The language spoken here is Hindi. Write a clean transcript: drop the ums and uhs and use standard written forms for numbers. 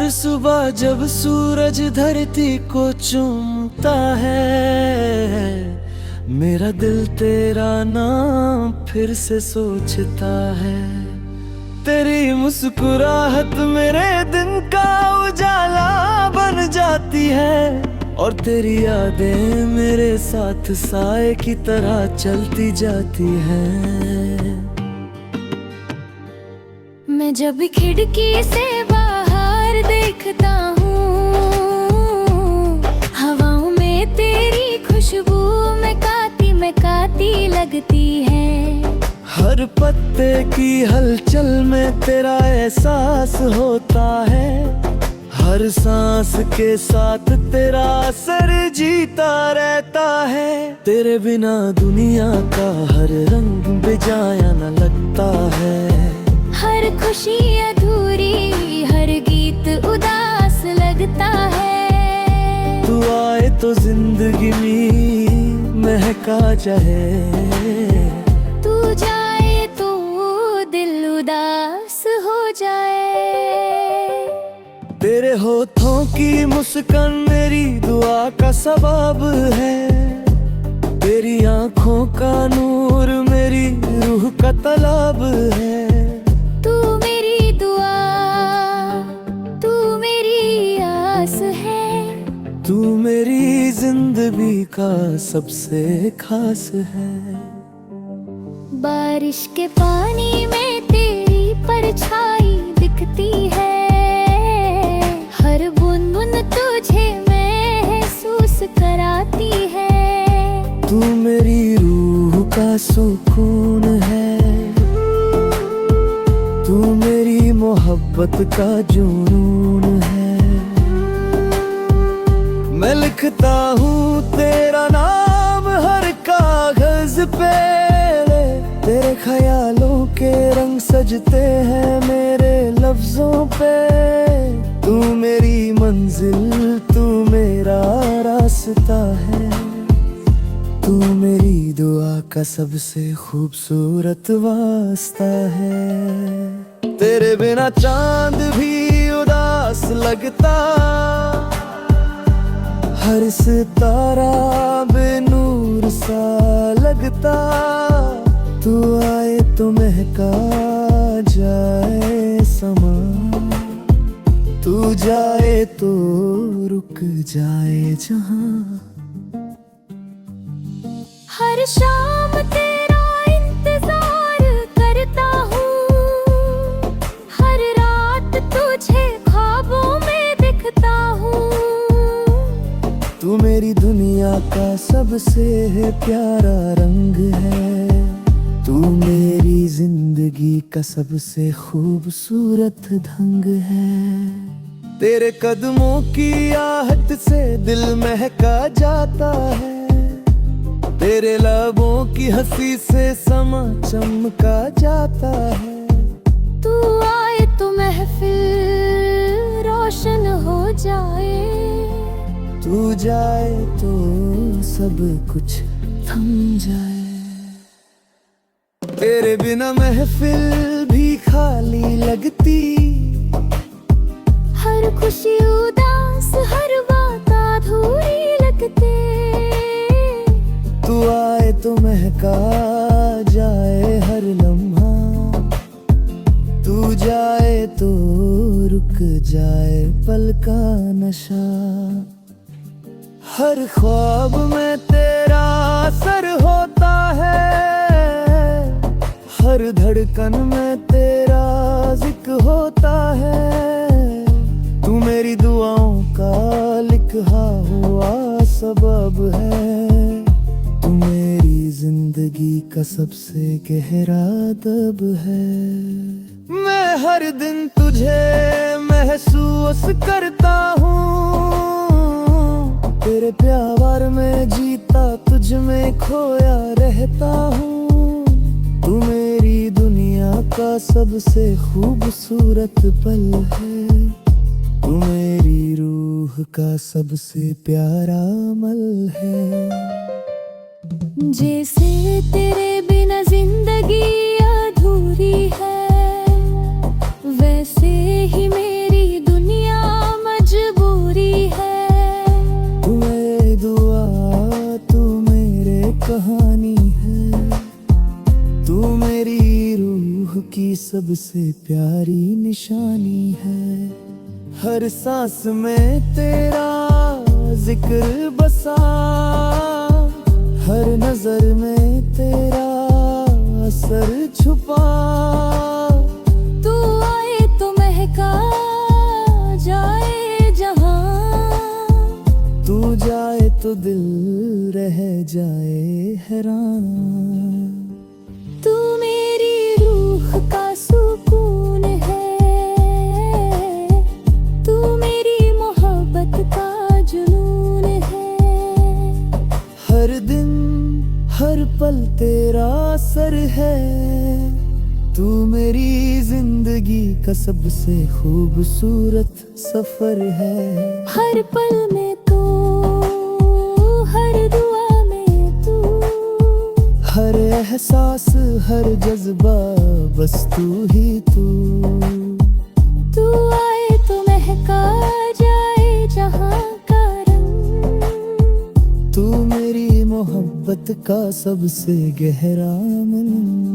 हर सुबह जब सूरज धरती को चूमता है, मेरा दिल तेरा नाम फिर से सोचता है। तेरी मुस्कुराहट मेरे दिन का उजाला बन जाती है, और तेरी यादें मेरे साथ साए की तरह चलती जाती हैं। मैं जब खिड़की से बाहर देखता हूँ, हवाओं में तेरी खुशबू में काती लगती है। हर पत्ते की हलचल में तेरा एहसास होता है, हर सांस के साथ तेरा असर जीता रहता है। तेरे बिना दुनिया का हर रंग बेजाया न लगता है, हर खुशी अधूरी, हर गीत उदास लगता है। तू आए तो जिंदगी में महका जाए, तू जाए तो दिल उदास हो जाए। तेरे होठों की मुस्कान मेरी दुआ का सबब है, तेरी आंखों का नूर मेरी रूह का तलब है। तू मेरी दुआ, तू मेरी आस है, तू मेरी जिंदगी का सबसे खास है। बारिश के पानी में तेरी परछाई दिखती है, हर बूंद बूंद तुझे महसूस कराती है। तू मेरी रूह का सुकून है, तू मेरी मोहब्बत का जुनून है। मैं लिखता हूँ तेरा नाम हर कागज पे, तेरे ख्यालों के रंग सजते हैं मेरे लफ्जों पे। तू मेरी मंजिल, तू मेरा रास्ता है, तू मेरी दुआ का सबसे खूबसूरत वास्ता है। तेरे बिना चांद भी उदास लगता, हर सितारा बेनूर सा लगता। तू आए तो महका जाए समा, तू जाए तो रुक जाए जहां। हर शाम तेरा इंतजार करता हूँ, हर रात तुझे ख्वाबों में दिखता हूँ। तू मेरी दुनिया का सबसे प्यारा रंग है, तू मेरी जिंदगी का सबसे खूबसूरत ढंग है। तेरे कदमों की आहट से दिल महका जाता है, तेरे लबों की हंसी से समा चमका जाता है। तू आए तो महफिल रोशन हो जाए, तू जाए तो सब कुछ थम जाए। तेरे बिना महफिल भी खाली लगती, हर खुशी उदास, हर बात अधूरी लगते। तू आए तो महका जाए हर लम्हा, तू जाए तो रुक जाए पल का नशा। हर ख्वाब में तेरा असर होता है, हर धड़कन में तेरा जिक्र होता है। तू मेरी दुआओं का लिखा हुआ सबब है, तू मेरी जिंदगी का सबसे गहरा दब है। मैं हर दिन तुझे महसूस करता हूँ, तेरे प्यार में जीता, तुझ में खोया रहता हूँ। तू मेरी दुनिया का सबसे खूबसूरत पल है, तू मेरी रूह का सबसे प्यारा अमल है। जैसे तेरे बिना जिंदगी अधूरी है, वैसे ही मेरी दुनिया कहानी है। तू मेरी रूह की सबसे प्यारी निशानी है। हर सांस में तेरा जिक्र बसा, हर नजर में तेरा असर छुपा। तू आए तो महका जाए जहां, तू जाए तो दिल रह जाए हैरान। तू मेरी रूह का सुकून है, तू मेरी मोहब्बत का जुनून है। हर दिन हर पल तेरा असर है। तू मेरी जिंदगी का सबसे खूबसूरत सफर है। हर पल में तू, हर दुआ में तू, हर एहसास हर जज्बा बस तू ही तू। तू आए तो महका जाए जहां का रंग। तू मेरी मोहब्बत का सबसे गहरा मन।